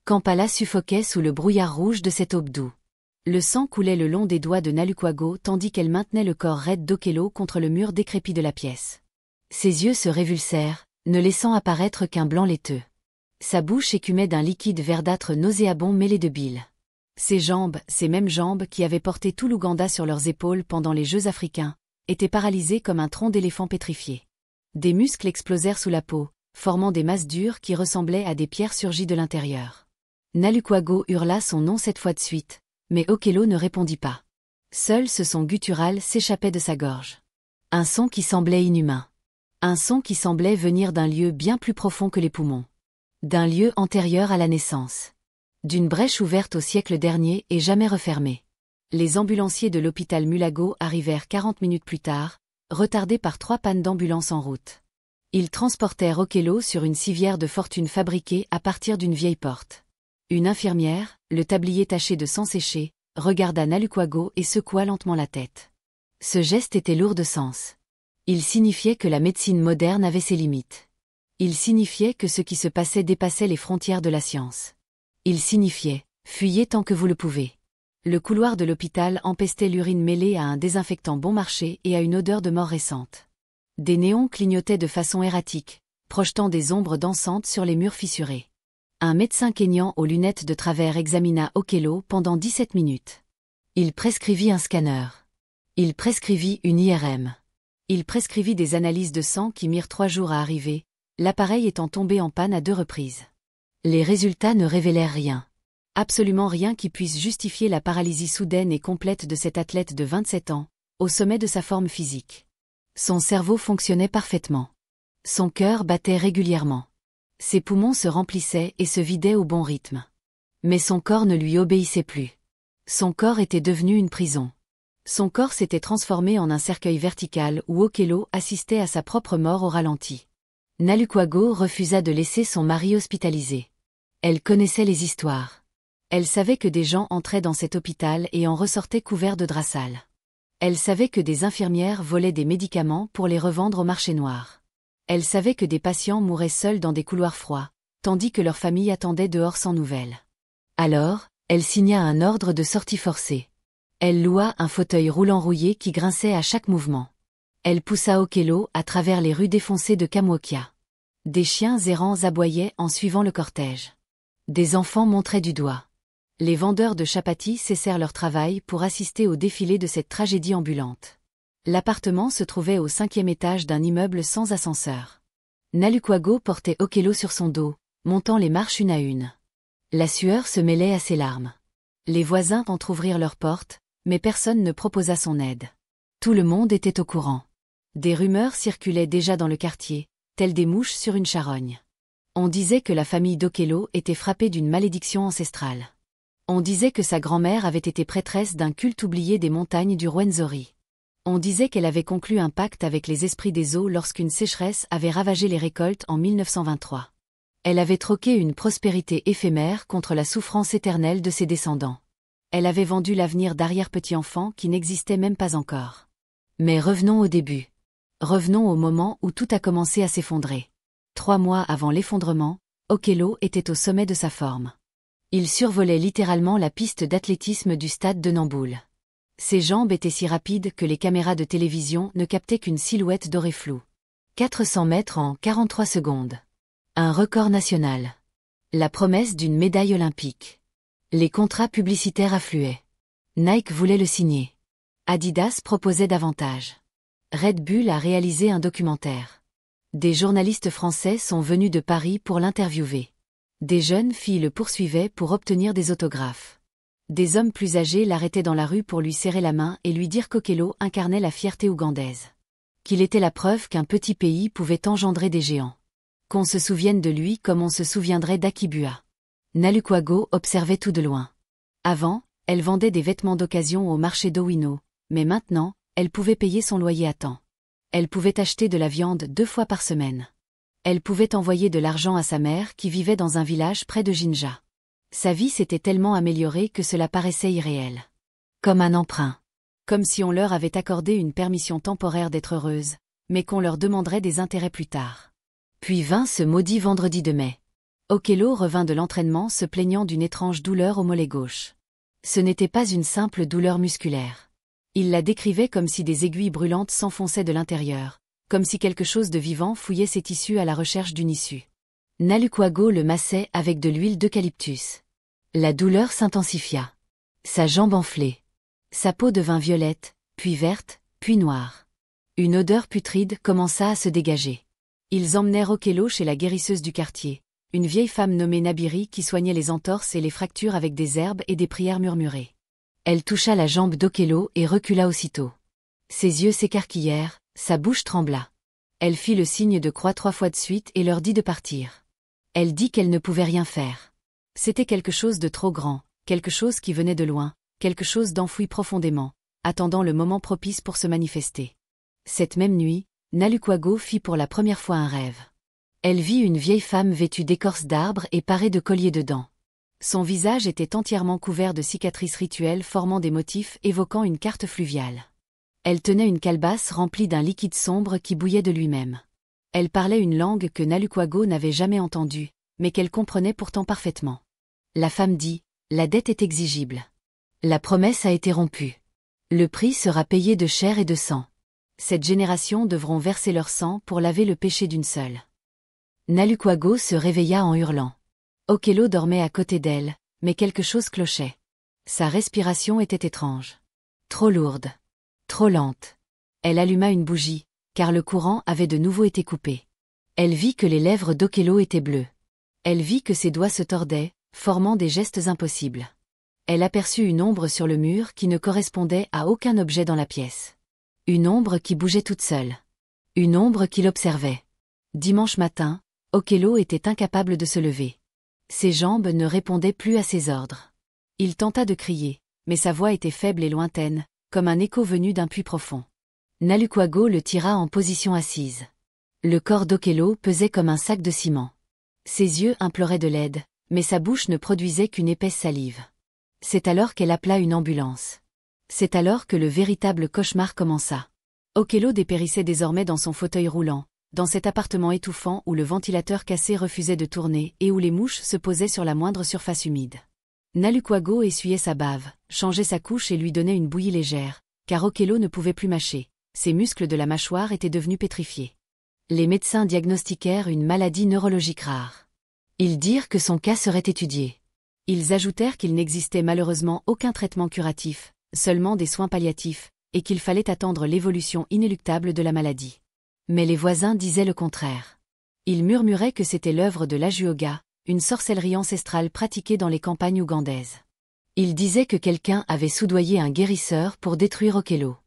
Kampala suffoquait sous le brouillard rouge de cet aube doux. Le sang coulait le long des doigts de Nalukwago tandis qu'elle maintenait le corps raide d'Okello contre le mur décrépit de la pièce. Ses yeux se révulsèrent, ne laissant apparaître qu'un blanc laiteux. Sa bouche écumait d'un liquide verdâtre nauséabond mêlé de bile. Ses jambes, ces mêmes jambes qui avaient porté tout l'Ouganda sur leurs épaules pendant les Jeux africains, étaient paralysées comme un tronc d'éléphant pétrifié. Des muscles explosèrent sous la peau, formant des masses dures qui ressemblaient à des pierres surgies de l'intérieur. Nalukwago hurla son nom 7 fois de suite, mais Okello ne répondit pas. Seul ce son guttural s'échappait de sa gorge. Un son qui semblait inhumain. Un son qui semblait venir d'un lieu bien plus profond que les poumons. D'un lieu antérieur à la naissance. D'une brèche ouverte au siècle dernier et jamais refermée. Les ambulanciers de l'hôpital Mulago arrivèrent 40 minutes plus tard, retardés par 3 pannes d'ambulance en route. Ils transportèrent Okello sur une civière de fortune fabriquée à partir d'une vieille porte. Une infirmière, le tablier taché de sang séché, regarda Nalukwago et secoua lentement la tête. Ce geste était lourd de sens. Il signifiait que la médecine moderne avait ses limites. Il signifiait que ce qui se passait dépassait les frontières de la science. Il signifiait « Fuyez tant que vous le pouvez ». Le couloir de l'hôpital empestait l'urine mêlée à un désinfectant bon marché et à une odeur de mort récente. Des néons clignotaient de façon erratique, projetant des ombres dansantes sur les murs fissurés. Un médecin kényan aux lunettes de travers examina Okello pendant 17 minutes. Il prescrivit un scanner. Il prescrivit une IRM. Il prescrivit des analyses de sang qui mirent 3 jours à arriver, l'appareil étant tombé en panne à 2 reprises. Les résultats ne révélèrent rien. Absolument rien qui puisse justifier la paralysie soudaine et complète de cet athlète de 27 ans, au sommet de sa forme physique. Son cerveau fonctionnait parfaitement. Son cœur battait régulièrement. Ses poumons se remplissaient et se vidaient au bon rythme. Mais son corps ne lui obéissait plus. Son corps était devenu une prison. Son corps s'était transformé en un cercueil vertical où Okello assistait à sa propre mort au ralenti. Nalukwago refusa de laisser son mari hospitalisé. Elle connaissait les histoires. Elle savait que des gens entraient dans cet hôpital et en ressortaient couverts de draps sales. Elle savait que des infirmières volaient des médicaments pour les revendre au marché noir. Elle savait que des patients mouraient seuls dans des couloirs froids, tandis que leurs familles attendaient dehors sans nouvelles. Alors, elle signa un ordre de sortie forcée. Elle loua un fauteuil roulant rouillé qui grinçait à chaque mouvement. Elle poussa Okello à travers les rues défoncées de Kamwokia. Des chiens errants aboyaient en suivant le cortège. Des enfants montraient du doigt. Les vendeurs de chapatis cessèrent leur travail pour assister au défilé de cette tragédie ambulante. L'appartement se trouvait au 5e étage d'un immeuble sans ascenseur. Nalukwago portait Okello sur son dos, montant les marches une à une. La sueur se mêlait à ses larmes. Les voisins entr'ouvrirent leurs portes, mais personne ne proposa son aide. Tout le monde était au courant. Des rumeurs circulaient déjà dans le quartier, telles des mouches sur une charogne. On disait que la famille d'Okello était frappée d'une malédiction ancestrale. On disait que sa grand-mère avait été prêtresse d'un culte oublié des montagnes du Rwenzori. On disait qu'elle avait conclu un pacte avec les esprits des eaux lorsqu'une sécheresse avait ravagé les récoltes en 1923. Elle avait troqué une prospérité éphémère contre la souffrance éternelle de ses descendants. Elle avait vendu l'avenir d'arrière-petits-enfants qui n'existaient même pas encore. Mais revenons au début. Revenons au moment où tout a commencé à s'effondrer. 3 mois avant l'effondrement, Okello était au sommet de sa forme. Il survolait littéralement la piste d'athlétisme du stade de Namboule. Ses jambes étaient si rapides que les caméras de télévision ne captaient qu'une silhouette dorée floue. 400 mètres en 43 secondes. Un record national. La promesse d'une médaille olympique. Les contrats publicitaires affluaient. Nike voulait le signer. Adidas proposait davantage. Red Bull a réalisé un documentaire. Des journalistes français sont venus de Paris pour l'interviewer. Des jeunes filles le poursuivaient pour obtenir des autographes. Des hommes plus âgés l'arrêtaient dans la rue pour lui serrer la main et lui dire qu'Okello incarnait la fierté ougandaise. Qu'il était la preuve qu'un petit pays pouvait engendrer des géants. Qu'on se souvienne de lui comme on se souviendrait d'Akibua. Nalukwago observait tout de loin. Avant, elle vendait des vêtements d'occasion au marché d'Owino, mais maintenant, elle pouvait payer son loyer à temps. Elle pouvait acheter de la viande 2 fois par semaine. Elle pouvait envoyer de l'argent à sa mère qui vivait dans un village près de Jinja. Sa vie s'était tellement améliorée que cela paraissait irréel. Comme un emprunt. Comme si on leur avait accordé une permission temporaire d'être heureuse, mais qu'on leur demanderait des intérêts plus tard. Puis vint ce maudit vendredi de mai. Okello revint de l'entraînement se plaignant d'une étrange douleur au mollet gauche. Ce n'était pas une simple douleur musculaire. Il la décrivait comme si des aiguilles brûlantes s'enfonçaient de l'intérieur, comme si quelque chose de vivant fouillait ses tissus à la recherche d'une issue. Nalukwago le massait avec de l'huile d'eucalyptus. La douleur s'intensifia. Sa jambe enflait. Sa peau devint violette, puis verte, puis noire. Une odeur putride commença à se dégager. Ils emmenèrent Okello chez la guérisseuse du quartier, une vieille femme nommée Nabiri qui soignait les entorses et les fractures avec des herbes et des prières murmurées. Elle toucha la jambe d'Okello et recula aussitôt. Ses yeux s'écarquillèrent, sa bouche trembla. Elle fit le signe de croix 3 fois de suite et leur dit de partir. Elle dit qu'elle ne pouvait rien faire. C'était quelque chose de trop grand, quelque chose qui venait de loin, quelque chose d'enfoui profondément, attendant le moment propice pour se manifester. Cette même nuit, Nalukwago fit pour la première fois un rêve. Elle vit une vieille femme vêtue d'écorce d'arbre et parée de colliers de dents. Son visage était entièrement couvert de cicatrices rituelles formant des motifs évoquant une carte fluviale. Elle tenait une calebasse remplie d'un liquide sombre qui bouillait de lui-même. Elle parlait une langue que Nalukwago n'avait jamais entendue, mais qu'elle comprenait pourtant parfaitement. La femme dit, « La dette est exigible. La promesse a été rompue. Le prix sera payé de chair et de sang. Cette génération devront verser leur sang pour laver le péché d'une seule. » Nalukwago se réveilla en hurlant. Okello dormait à côté d'elle, mais quelque chose clochait. Sa respiration était étrange. Trop lourde. Trop lente. Elle alluma une bougie, car le courant avait de nouveau été coupé. Elle vit que les lèvres d'Okello étaient bleues. Elle vit que ses doigts se tordaient, formant des gestes impossibles. Elle aperçut une ombre sur le mur qui ne correspondait à aucun objet dans la pièce. Une ombre qui bougeait toute seule. Une ombre qui l'observait. Dimanche matin, Okello était incapable de se lever. Ses jambes ne répondaient plus à ses ordres. Il tenta de crier, mais sa voix était faible et lointaine, comme un écho venu d'un puits profond. Nalukwago le tira en position assise. Le corps d'Okello pesait comme un sac de ciment. Ses yeux imploraient de l'aide, mais sa bouche ne produisait qu'une épaisse salive. C'est alors qu'elle appela une ambulance. C'est alors que le véritable cauchemar commença. Okello dépérissait désormais dans son fauteuil roulant, dans cet appartement étouffant où le ventilateur cassé refusait de tourner et où les mouches se posaient sur la moindre surface humide. Nalukwago essuyait sa bave, changeait sa couche et lui donnait une bouillie légère, car Okello ne pouvait plus mâcher, ses muscles de la mâchoire étaient devenus pétrifiés. Les médecins diagnostiquèrent une maladie neurologique rare. Ils dirent que son cas serait étudié. Ils ajoutèrent qu'il n'existait malheureusement aucun traitement curatif, seulement des soins palliatifs, et qu'il fallait attendre l'évolution inéluctable de la maladie. Mais les voisins disaient le contraire. Ils murmuraient que c'était l'œuvre de l'Ajuoga, une sorcellerie ancestrale pratiquée dans les campagnes ougandaises. Ils disaient que quelqu'un avait soudoyé un guérisseur pour détruire Okello.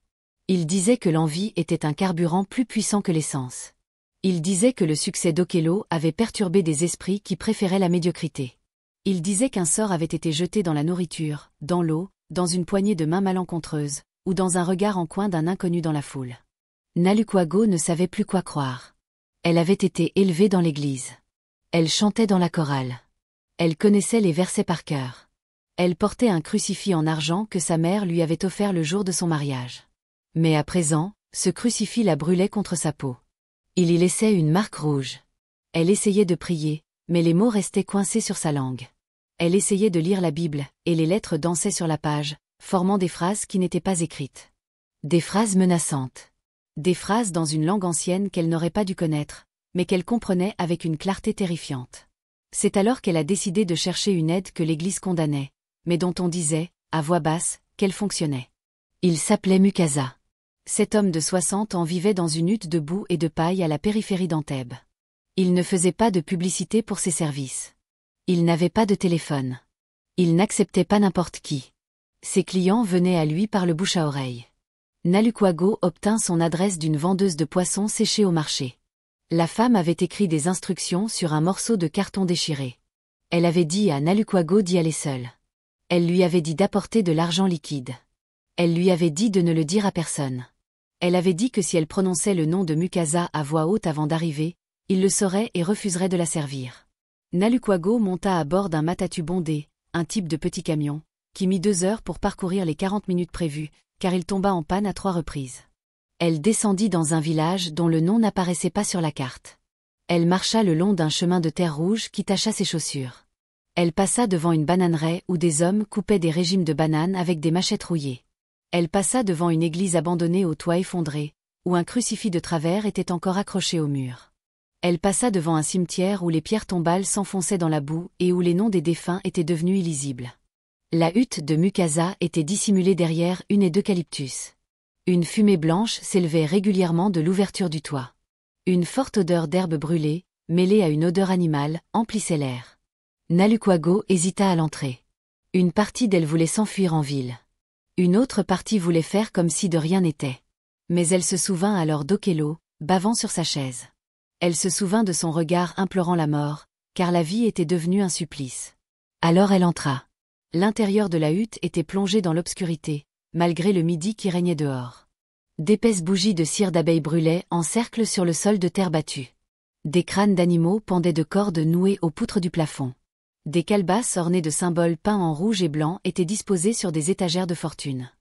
Ils disaient que l'envie était un carburant plus puissant que l'essence. Ils disaient que le succès d'Okello avait perturbé des esprits qui préféraient la médiocrité. Ils disaient qu'un sort avait été jeté dans la nourriture, dans l'eau, dans une poignée de mains malencontreuses, ou dans un regard en coin d'un inconnu dans la foule. Nalukwago ne savait plus quoi croire. Elle avait été élevée dans l'église. Elle chantait dans la chorale. Elle connaissait les versets par cœur. Elle portait un crucifix en argent que sa mère lui avait offert le jour de son mariage. Mais à présent, ce crucifix la brûlait contre sa peau. Il y laissait une marque rouge. Elle essayait de prier, mais les mots restaient coincés sur sa langue. Elle essayait de lire la Bible, et les lettres dansaient sur la page, formant des phrases qui n'étaient pas écrites. Des phrases menaçantes. Des phrases dans une langue ancienne qu'elle n'aurait pas dû connaître, mais qu'elle comprenait avec une clarté terrifiante. C'est alors qu'elle a décidé de chercher une aide que l'Église condamnait, mais dont on disait, à voix basse, qu'elle fonctionnait. Il s'appelait Mukasa. Cet homme de 60 ans vivait dans une hutte de boue et de paille à la périphérie d'Entebbe. Il ne faisait pas de publicité pour ses services. Il n'avait pas de téléphone. Il n'acceptait pas n'importe qui. Ses clients venaient à lui par le bouche à oreille. Nalukwago obtint son adresse d'une vendeuse de poissons séchés au marché. La femme avait écrit des instructions sur un morceau de carton déchiré. Elle avait dit à Nalukwago d'y aller seule. Elle lui avait dit d'apporter de l'argent liquide. Elle lui avait dit de ne le dire à personne. Elle avait dit que si elle prononçait le nom de Mukasa à voix haute avant d'arriver, il le saurait et refuserait de la servir. Nalukwago monta à bord d'un matatu bondé, un type de petit camion, qui mit 2 heures pour parcourir les 40 minutes prévues, car il tomba en panne à 3 reprises. Elle descendit dans un village dont le nom n'apparaissait pas sur la carte. Elle marcha le long d'un chemin de terre rouge qui tacha ses chaussures. Elle passa devant une bananeraie où des hommes coupaient des régimes de bananes avec des machettes rouillées. Elle passa devant une église abandonnée au toit effondré, où un crucifix de travers était encore accroché au mur. Elle passa devant un cimetière où les pierres tombales s'enfonçaient dans la boue et où les noms des défunts étaient devenus illisibles. La hutte de Mukasa était dissimulée derrière une haie d'eucalyptus. Une fumée blanche s'élevait régulièrement de l'ouverture du toit. Une forte odeur d'herbe brûlée, mêlée à une odeur animale, emplissait l'air. Nalukwago hésita à l'entrée. Une partie d'elle voulait s'enfuir en ville. Une autre partie voulait faire comme si de rien n'était. Mais elle se souvint alors d'Okello, bavant sur sa chaise. Elle se souvint de son regard implorant la mort, car la vie était devenue un supplice. Alors elle entra. L'intérieur de la hutte était plongé dans l'obscurité, malgré le midi qui régnait dehors. D'épaisses bougies de cire d'abeille brûlaient en cercle sur le sol de terre battue. Des crânes d'animaux pendaient de cordes nouées aux poutres du plafond. Des calebasses ornées de symboles peints en rouge et blanc étaient disposées sur des étagères de fortune.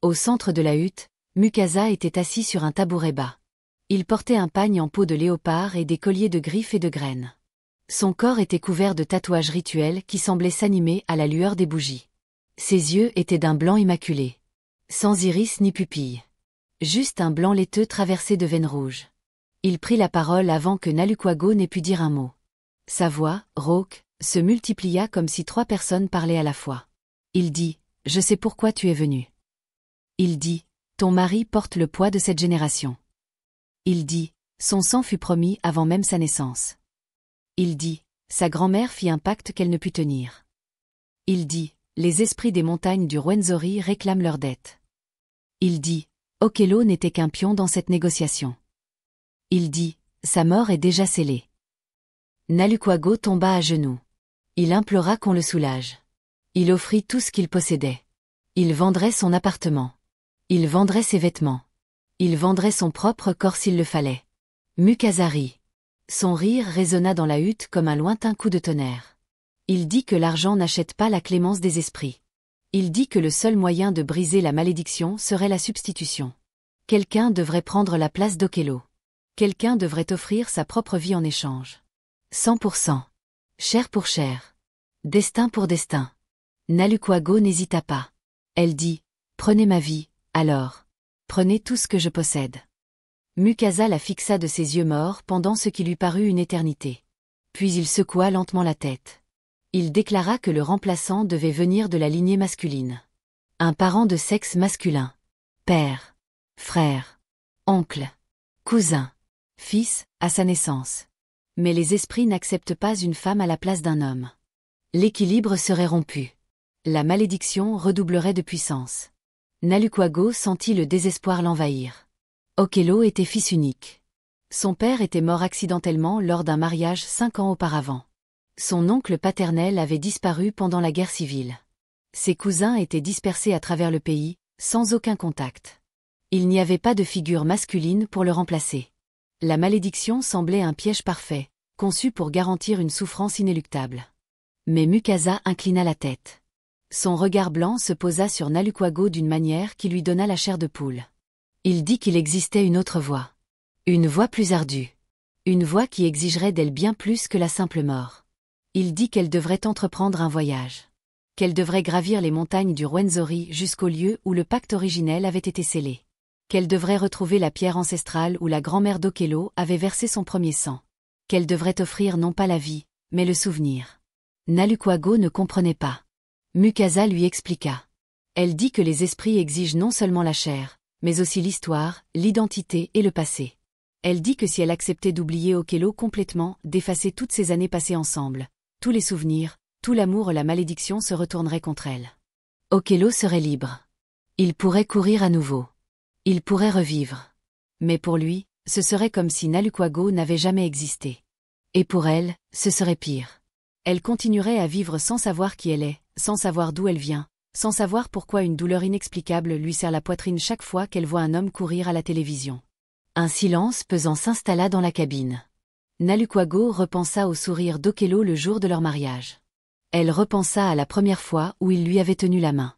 Au centre de la hutte, Mukasa était assis sur un tabouret bas. Il portait un pagne en peau de léopard et des colliers de griffes et de graines. Son corps était couvert de tatouages rituels qui semblaient s'animer à la lueur des bougies. Ses yeux étaient d'un blanc immaculé. Sans iris ni pupille. Juste un blanc laiteux traversé de veines rouges. Il prit la parole avant que Nalukwago n'ait pu dire un mot. Sa voix, rauque, se multiplia comme si 3 personnes parlaient à la fois. Il dit, « Je sais pourquoi tu es venu. » Il dit, « Ton mari porte le poids de cette génération. » Il dit, « Son sang fut promis avant même sa naissance. » Il dit, « Sa grand-mère fit un pacte qu'elle ne put tenir. » Il dit, « Les esprits des montagnes du Rwenzori réclament leurs dettes. » Il dit, « Okello n'était qu'un pion dans cette négociation. » Il dit, « Sa mort est déjà scellée. » Nalukwago tomba à genoux. Il implora qu'on le soulage. Il offrit tout ce qu'il possédait. Il vendrait son appartement. Il vendrait ses vêtements. Il vendrait son propre corps s'il le fallait. Mukasa rit. Son rire résonna dans la hutte comme un lointain coup de tonnerre. Il dit que l'argent n'achète pas la clémence des esprits. Il dit que le seul moyen de briser la malédiction serait la substitution. Quelqu'un devrait prendre la place d'Okello. Quelqu'un devrait offrir sa propre vie en échange. 100%. Chair pour chair. Destin pour destin. Nalukwago n'hésita pas. Elle dit, « Prenez ma vie, alors. Prenez tout ce que je possède. » Mukasa la fixa de ses yeux morts pendant ce qui lui parut une éternité. Puis il secoua lentement la tête. Il déclara que le remplaçant devait venir de la lignée masculine. Un parent de sexe masculin. Père. Frère. Oncle. Cousin. Fils, à sa naissance. Mais les esprits n'acceptent pas une femme à la place d'un homme. L'équilibre serait rompu. La malédiction redoublerait de puissance. Nalukwago sentit le désespoir l'envahir. Okello était fils unique. Son père était mort accidentellement lors d'un mariage 5 ans auparavant. Son oncle paternel avait disparu pendant la guerre civile. Ses cousins étaient dispersés à travers le pays, sans aucun contact. Il n'y avait pas de figure masculine pour le remplacer. La malédiction semblait un piège parfait, conçu pour garantir une souffrance inéluctable. Mais Mukasa inclina la tête. Son regard blanc se posa sur Nalukwago d'une manière qui lui donna la chair de poule. Il dit qu'il existait une autre voie. Une voie plus ardue. Une voie qui exigerait d'elle bien plus que la simple mort. Il dit qu'elle devrait entreprendre un voyage. Qu'elle devrait gravir les montagnes du Rwenzori jusqu'au lieu où le pacte originel avait été scellé. Qu'elle devrait retrouver la pierre ancestrale où la grand-mère d'Okello avait versé son premier sang. Qu'elle devrait offrir non pas la vie, mais le souvenir. Nalukwago ne comprenait pas. Mukasa lui expliqua. Elle dit que les esprits exigent non seulement la chair, mais aussi l'histoire, l'identité et le passé. Elle dit que si elle acceptait d'oublier Okello complètement, d'effacer toutes ces années passées ensemble, tous les souvenirs, tout l'amour, la malédiction se retournerait contre elle. Okello serait libre. Il pourrait courir à nouveau. Il pourrait revivre. Mais pour lui, ce serait comme si Nalukwago n'avait jamais existé. Et pour elle, ce serait pire. Elle continuerait à vivre sans savoir qui elle est, sans savoir d'où elle vient, sans savoir pourquoi une douleur inexplicable lui serre la poitrine chaque fois qu'elle voit un homme courir à la télévision. Un silence pesant s'installa dans la cabine. Nalukwago repensa au sourire d'Okello le jour de leur mariage. Elle repensa à la première fois où il lui avait tenu la main.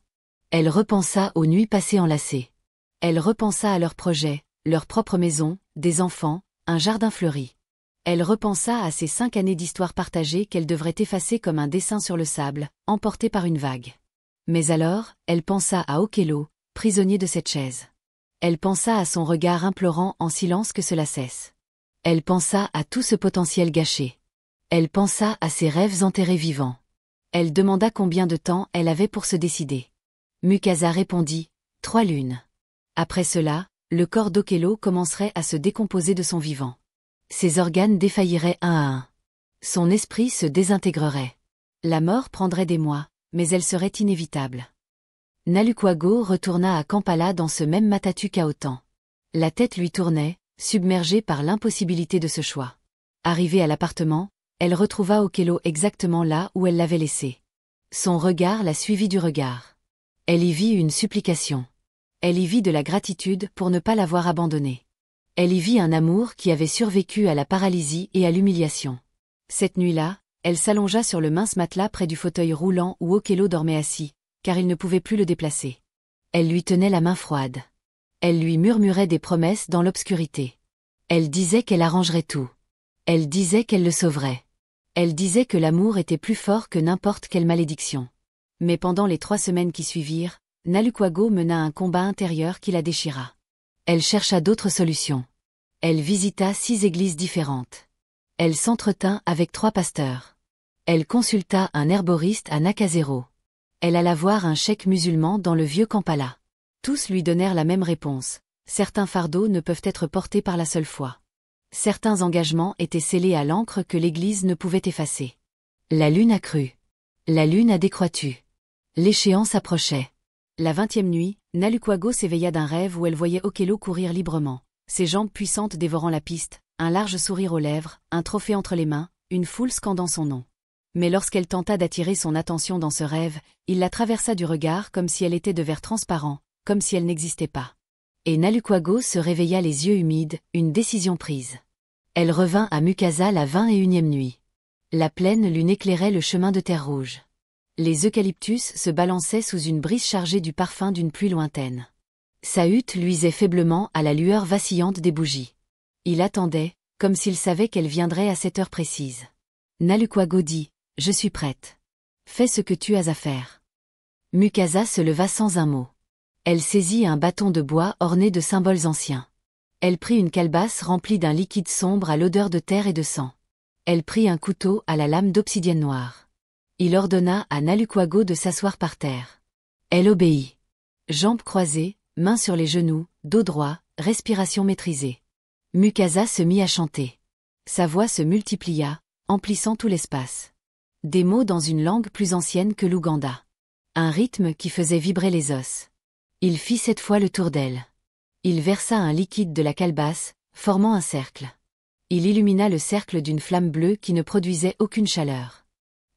Elle repensa aux nuits passées enlacées. Elle repensa à leurs projets, leur propre maison, des enfants, un jardin fleuri. Elle repensa à ces 5 années d'histoire partagée qu'elle devrait effacer comme un dessin sur le sable, emporté par une vague. Mais alors, elle pensa à Okello, prisonnier de cette chaise. Elle pensa à son regard implorant en silence que cela cesse. Elle pensa à tout ce potentiel gâché. Elle pensa à ses rêves enterrés vivants. Elle demanda combien de temps elle avait pour se décider. Mukasa répondit, 3 lunes. Après cela, le corps d'Okello commencerait à se décomposer de son vivant. Ses organes défailliraient un à un. Son esprit se désintégrerait. La mort prendrait des mois, mais elle serait inévitable. Nalukwago retourna à Kampala dans ce même Matatu Kaotan. La tête lui tournait, submergée par l'impossibilité de ce choix. Arrivée à l'appartement, elle retrouva Okello exactement là où elle l'avait laissé. Son regard la suivit du regard. Elle y vit une supplication. Elle y vit de la gratitude pour ne pas l'avoir abandonnée. Elle y vit un amour qui avait survécu à la paralysie et à l'humiliation. Cette nuit-là, elle s'allongea sur le mince matelas près du fauteuil roulant où Okello dormait assis, car il ne pouvait plus le déplacer. Elle lui tenait la main froide. Elle lui murmurait des promesses dans l'obscurité. Elle disait qu'elle arrangerait tout. Elle disait qu'elle le sauverait. Elle disait que l'amour était plus fort que n'importe quelle malédiction. Mais pendant les 3 semaines qui suivirent, Nalukwago mena un combat intérieur qui la déchira. Elle chercha d'autres solutions. Elle visita 6 églises différentes. Elle s'entretint avec 3 pasteurs. Elle consulta un herboriste à Nakasero. Elle alla voir un cheikh musulman dans le vieux Kampala. Tous lui donnèrent la même réponse. Certains fardeaux ne peuvent être portés par la seule foi. Certains engagements étaient scellés à l'encre que l'Église ne pouvait effacer. La lune accrut. La lune a décroîtu. L'échéance approchait. La 20e nuit, Nalukwago s'éveilla d'un rêve où elle voyait Okello courir librement, ses jambes puissantes dévorant la piste, un large sourire aux lèvres, un trophée entre les mains, une foule scandant son nom. Mais lorsqu'elle tenta d'attirer son attention dans ce rêve, il la traversa du regard comme si elle était de verre transparent, comme si elle n'existait pas. Et Nalukwago se réveilla les yeux humides, une décision prise. Elle revint à Mukasa la 21e nuit. La pleine lune éclairait le chemin de terre rouge. Les eucalyptus se balançaient sous une brise chargée du parfum d'une pluie lointaine. Sa hutte luisait faiblement à la lueur vacillante des bougies. Il attendait, comme s'il savait qu'elle viendrait à cette heure précise. Nalukwago dit, « Je suis prête. Fais ce que tu as à faire. » Mukasa se leva sans un mot. Elle saisit un bâton de bois orné de symboles anciens. Elle prit une calebasse remplie d'un liquide sombre à l'odeur de terre et de sang. Elle prit un couteau à la lame d'obsidienne noire. Il ordonna à Nalukwago de s'asseoir par terre. Elle obéit. Jambes croisées, mains sur les genoux, dos droit, respiration maîtrisée. Mukasa se mit à chanter. Sa voix se multiplia, emplissant tout l'espace. Des mots dans une langue plus ancienne que l'Ouganda. Un rythme qui faisait vibrer les os. Il fit cette fois le tour d'elle. Il versa un liquide de la calebasse, formant un cercle. Il illumina le cercle d'une flamme bleue qui ne produisait aucune chaleur.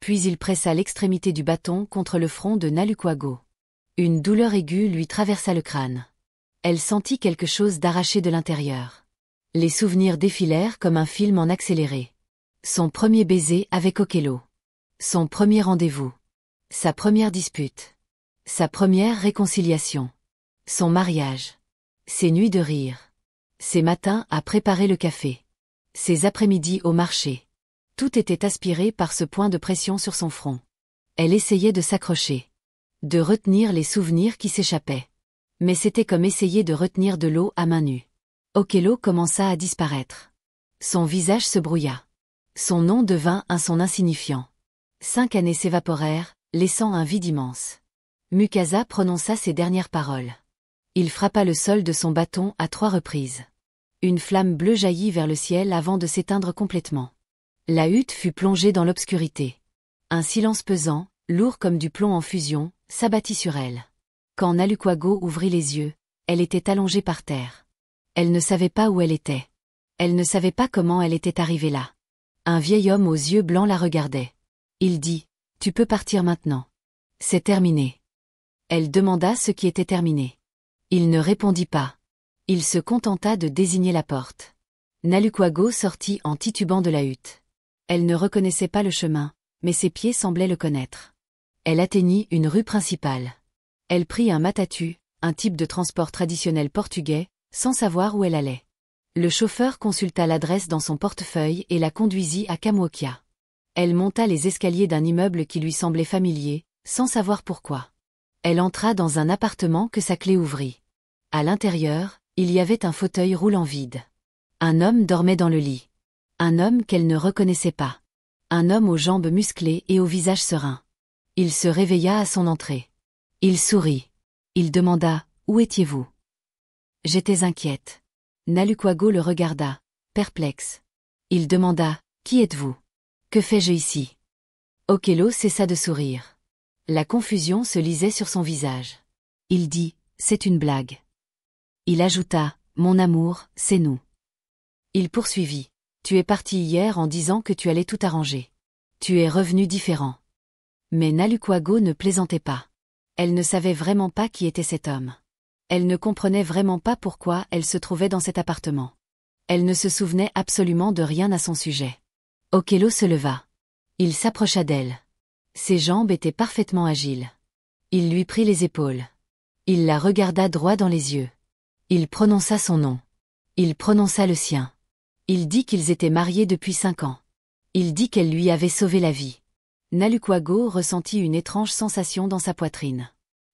Puis il pressa l'extrémité du bâton contre le front de Nalukwago. Une douleur aiguë lui traversa le crâne. Elle sentit quelque chose d'arraché de l'intérieur. Les souvenirs défilèrent comme un film en accéléré. Son premier baiser avec Okello. Son premier rendez-vous. Sa première dispute. Sa première réconciliation. Son mariage. Ses nuits de rire. Ses matins à préparer le café. Ses après-midi au marché. Tout était aspiré par ce point de pression sur son front. Elle essayait de s'accrocher. De retenir les souvenirs qui s'échappaient. Mais c'était comme essayer de retenir de l'eau à main nue. Okello commença à disparaître. Son visage se brouilla. Son nom devint un son insignifiant. 5 années s'évaporèrent, laissant un vide immense. Mukasa prononça ses dernières paroles. Il frappa le sol de son bâton à 3 reprises. Une flamme bleue jaillit vers le ciel avant de s'éteindre complètement. La hutte fut plongée dans l'obscurité. Un silence pesant, lourd comme du plomb en fusion, s'abattit sur elle. Quand Nalukwago ouvrit les yeux, elle était allongée par terre. Elle ne savait pas où elle était. Elle ne savait pas comment elle était arrivée là. Un vieil homme aux yeux blancs la regardait. Il dit, « Tu peux partir maintenant. C'est terminé. » Elle demanda ce qui était terminé. Il ne répondit pas. Il se contenta de désigner la porte. Nalukwago sortit en titubant de la hutte. Elle ne reconnaissait pas le chemin, mais ses pieds semblaient le connaître. Elle atteignit une rue principale. Elle prit un matatu, un type de transport traditionnel portugais, sans savoir où elle allait. Le chauffeur consulta l'adresse dans son portefeuille et la conduisit à Kamwokia. Elle monta les escaliers d'un immeuble qui lui semblait familier, sans savoir pourquoi. Elle entra dans un appartement que sa clé ouvrit. À l'intérieur, il y avait un fauteuil roulant vide. Un homme dormait dans le lit. Un homme qu'elle ne reconnaissait pas. Un homme aux jambes musclées et au visage serein. Il se réveilla à son entrée. Il sourit. Il demanda « Où étiez-vous » ? J'étais inquiète. Nalukwago le regarda, perplexe. Il demanda « Qui êtes-vous ? Que fais-je ici ?» Okello cessa de sourire. La confusion se lisait sur son visage. Il dit « C'est une blague. » Il ajouta « Mon amour, c'est nous. » Il poursuivit « Tu es parti hier en disant que tu allais tout arranger. Tu es revenu différent. » Mais Nalukwago ne plaisantait pas. Elle ne savait vraiment pas qui était cet homme. Elle ne comprenait vraiment pas pourquoi elle se trouvait dans cet appartement. Elle ne se souvenait absolument de rien à son sujet. Okello se leva. Il s'approcha d'elle. Ses jambes étaient parfaitement agiles. Il lui prit les épaules. Il la regarda droit dans les yeux. Il prononça son nom. Il prononça le sien. Il dit qu'ils étaient mariés depuis 5 ans. Il dit qu'elle lui avait sauvé la vie. Nalukwago ressentit une étrange sensation dans sa poitrine.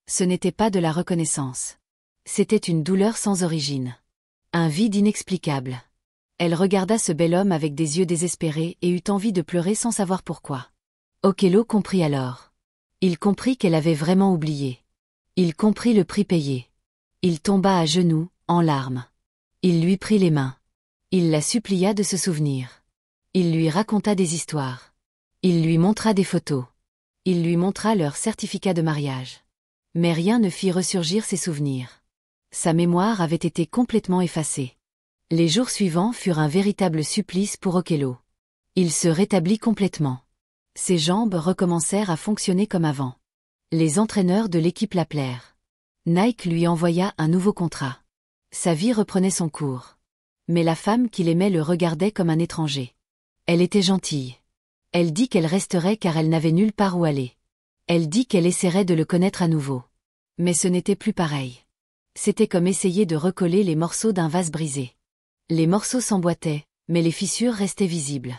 Ce n'était pas de la reconnaissance. C'était une douleur sans origine. Un vide inexplicable. Elle regarda ce bel homme avec des yeux désespérés et eut envie de pleurer sans savoir pourquoi. Okello comprit alors. Il comprit qu'elle avait vraiment oublié. Il comprit le prix payé. Il tomba à genoux, en larmes. Il lui prit les mains. Il la supplia de se souvenir. Il lui raconta des histoires. Il lui montra des photos. Il lui montra leur certificat de mariage. Mais rien ne fit ressurgir ses souvenirs. Sa mémoire avait été complètement effacée. Les jours suivants furent un véritable supplice pour Okello. Il se rétablit complètement. Ses jambes recommencèrent à fonctionner comme avant. Les entraîneurs de l'équipe l'appelèrent. Nike lui envoya un nouveau contrat. Sa vie reprenait son cours. Mais la femme qu'il aimait le regardait comme un étranger. Elle était gentille. Elle dit qu'elle resterait car elle n'avait nulle part où aller. Elle dit qu'elle essaierait de le connaître à nouveau. Mais ce n'était plus pareil. C'était comme essayer de recoller les morceaux d'un vase brisé. Les morceaux s'emboîtaient, mais les fissures restaient visibles.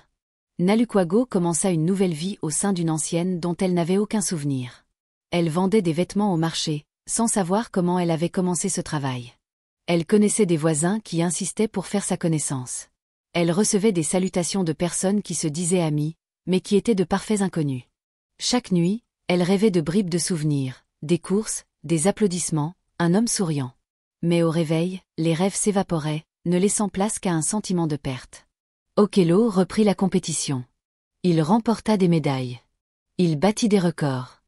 Nalukwago commença une nouvelle vie au sein d'une ancienne dont elle n'avait aucun souvenir. Elle vendait des vêtements au marché, sans savoir comment elle avait commencé ce travail. Elle connaissait des voisins qui insistaient pour faire sa connaissance. Elle recevait des salutations de personnes qui se disaient amies, mais qui étaient de parfaits inconnus. Chaque nuit, elle rêvait de bribes de souvenirs, des courses, des applaudissements, un homme souriant. Mais au réveil, les rêves s'évaporaient, ne laissant place qu'à un sentiment de perte. Okello reprit la compétition. Il remporta des médailles. Il battit des records.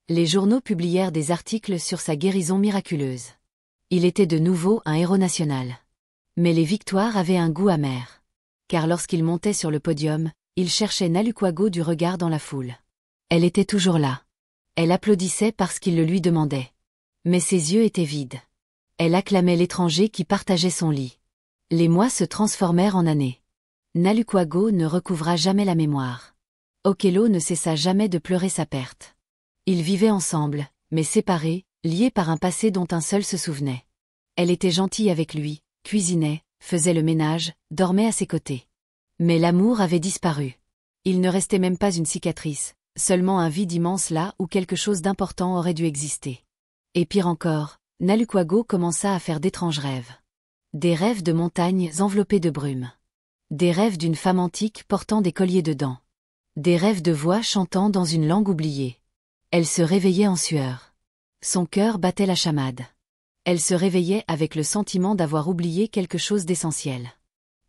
Les journaux publièrent des articles sur sa guérison miraculeuse. Il était de nouveau un héros national. Mais les victoires avaient un goût amer. Car lorsqu'il montait sur le podium, il cherchait Nalukwago du regard dans la foule. Elle était toujours là. Elle applaudissait parce qu'il le lui demandait. Mais ses yeux étaient vides. Elle acclamait l'étranger qui partageait son lit. Les mois se transformèrent en années. Nalukwago ne recouvra jamais la mémoire. Okello ne cessa jamais de pleurer sa perte. Ils vivaient ensemble, mais séparés, liés par un passé dont un seul se souvenait. Elle était gentille avec lui, cuisinait, faisait le ménage, dormait à ses côtés. Mais l'amour avait disparu. Il ne restait même pas une cicatrice, seulement un vide immense là où quelque chose d'important aurait dû exister. Et pire encore, Nalukwago commença à faire d'étranges rêves. Des rêves de montagnes enveloppées de brume. Des rêves d'une femme antique portant des colliers de dents. Des rêves de voix chantant dans une langue oubliée. Elle se réveillait en sueur. Son cœur battait la chamade. Elle se réveillait avec le sentiment d'avoir oublié quelque chose d'essentiel.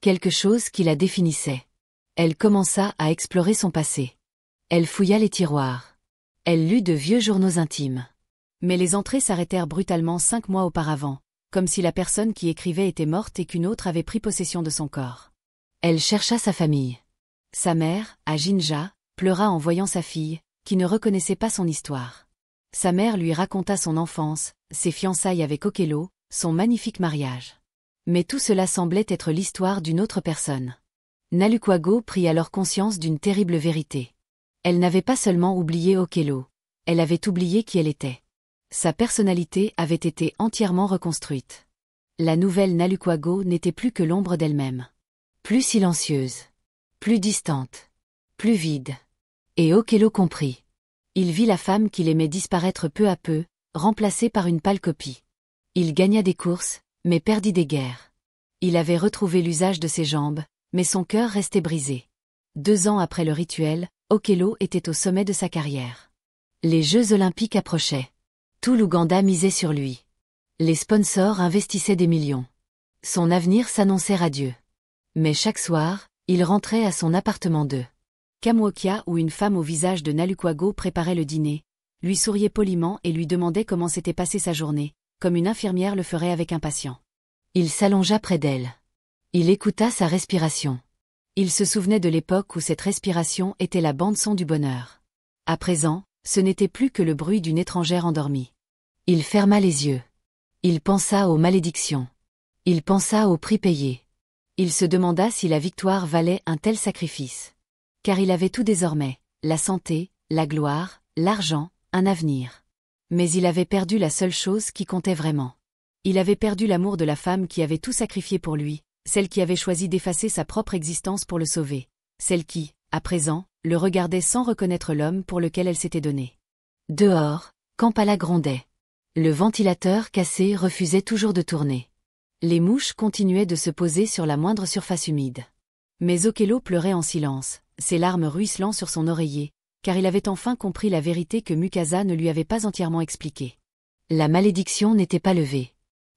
Quelque chose qui la définissait. Elle commença à explorer son passé. Elle fouilla les tiroirs. Elle lut de vieux journaux intimes. Mais les entrées s'arrêtèrent brutalement 5 mois auparavant, comme si la personne qui écrivait était morte et qu'une autre avait pris possession de son corps. Elle chercha sa famille. Sa mère, à Jinja, pleura en voyant sa fille, qui ne reconnaissait pas son histoire. Sa mère lui raconta son enfance, ses fiançailles avec Okello, son magnifique mariage. Mais tout cela semblait être l'histoire d'une autre personne. Nalukwago prit alors conscience d'une terrible vérité. Elle n'avait pas seulement oublié Okello, elle avait oublié qui elle était. Sa personnalité avait été entièrement reconstruite. La nouvelle Nalukwago n'était plus que l'ombre d'elle-même. Plus silencieuse. Plus distante. Plus vide. Et Okello comprit. Il vit la femme qu'il aimait disparaître peu à peu, remplacée par une pâle copie. Il gagna des courses, mais perdit des guerres. Il avait retrouvé l'usage de ses jambes, mais son cœur restait brisé. 2 ans après le rituel, Okello était au sommet de sa carrière. Les Jeux Olympiques approchaient. Tout l'Ouganda misait sur lui. Les sponsors investissaient des millions. Son avenir s'annonçait radieux. Mais chaque soir, il rentrait à son appartement de Kamwokia où une femme au visage de Nalukwago préparait le dîner, lui souriait poliment et lui demandait comment s'était passée sa journée, comme une infirmière le ferait avec un patient. Il s'allongea près d'elle. Il écouta sa respiration. Il se souvenait de l'époque où cette respiration était la bande-son du bonheur. À présent, ce n'était plus que le bruit d'une étrangère endormie. Il ferma les yeux. Il pensa aux malédictions. Il pensa au prix payé. Il se demanda si la victoire valait un tel sacrifice. Car il avait tout désormais, la santé, la gloire, l'argent, un avenir. Mais il avait perdu la seule chose qui comptait vraiment. Il avait perdu l'amour de la femme qui avait tout sacrifié pour lui, celle qui avait choisi d'effacer sa propre existence pour le sauver, celle qui, à présent, le regardait sans reconnaître l'homme pour lequel elle s'était donnée. Dehors, Kampala grondait. Le ventilateur cassé refusait toujours de tourner. Les mouches continuaient de se poser sur la moindre surface humide. Mais Okello pleurait en silence, ses larmes ruisselant sur son oreiller, car il avait enfin compris la vérité que Mukasa ne lui avait pas entièrement expliquée. La malédiction n'était pas levée.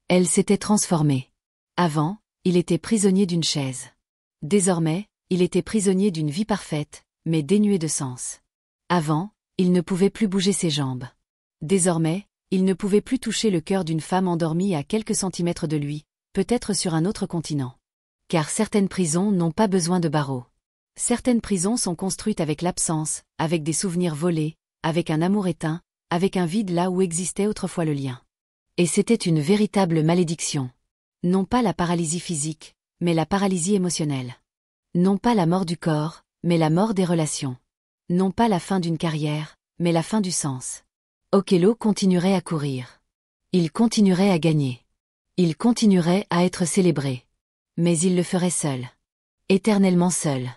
Elle s'était transformée. Avant, il était prisonnier d'une chaise. Désormais, il était prisonnier d'une vie parfaite, mais dénuée de sens. Avant, il ne pouvait plus bouger ses jambes. Désormais, il ne pouvait plus toucher le cœur d'une femme endormie à quelques centimètres de lui, peut-être sur un autre continent. Car certaines prisons n'ont pas besoin de barreaux. Certaines prisons sont construites avec l'absence, avec des souvenirs volés, avec un amour éteint, avec un vide là où existait autrefois le lien. Et c'était une véritable malédiction. Non pas la paralysie physique, mais la paralysie émotionnelle. Non pas la mort du corps, mais la mort des relations. Non pas la fin d'une carrière, mais la fin du sens. Okello continuerait à courir. Il continuerait à gagner. Il continuerait à être célébré. Mais il le ferait seul. Éternellement seul.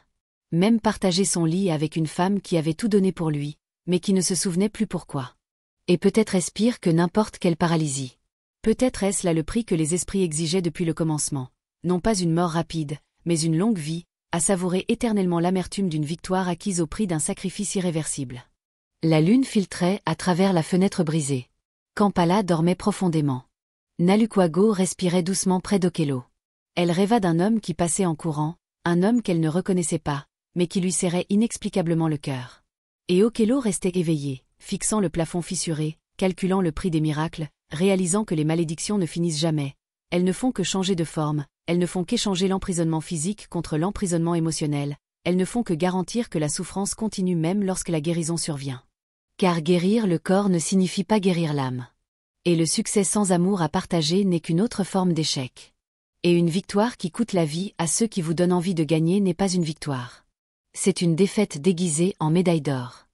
Même partager son lit avec une femme qui avait tout donné pour lui, mais qui ne se souvenait plus pourquoi. Et peut-être est-ce pire que n'importe quelle paralysie. Peut-être est-ce là le prix que les esprits exigeaient depuis le commencement. Non pas une mort rapide, mais une longue vie, à savourer éternellement l'amertume d'une victoire acquise au prix d'un sacrifice irréversible. La lune filtrait à travers la fenêtre brisée. Kampala dormait profondément. Nalukwago respirait doucement près d'Okello. Elle rêva d'un homme qui passait en courant, un homme qu'elle ne reconnaissait pas, mais qui lui serrait inexplicablement le cœur. Et Okello restait éveillé, fixant le plafond fissuré, calculant le prix des miracles, réalisant que les malédictions ne finissent jamais. Elles ne font que changer de forme, elles ne font qu'échanger l'emprisonnement physique contre l'emprisonnement émotionnel, elles ne font que garantir que la souffrance continue même lorsque la guérison survient. Car guérir le corps ne signifie pas guérir l'âme. Et le succès sans amour à partager n'est qu'une autre forme d'échec. Et une victoire qui coûte la vie à ceux qui vous donnent envie de gagner n'est pas une victoire. C'est une défaite déguisée en médaille d'or.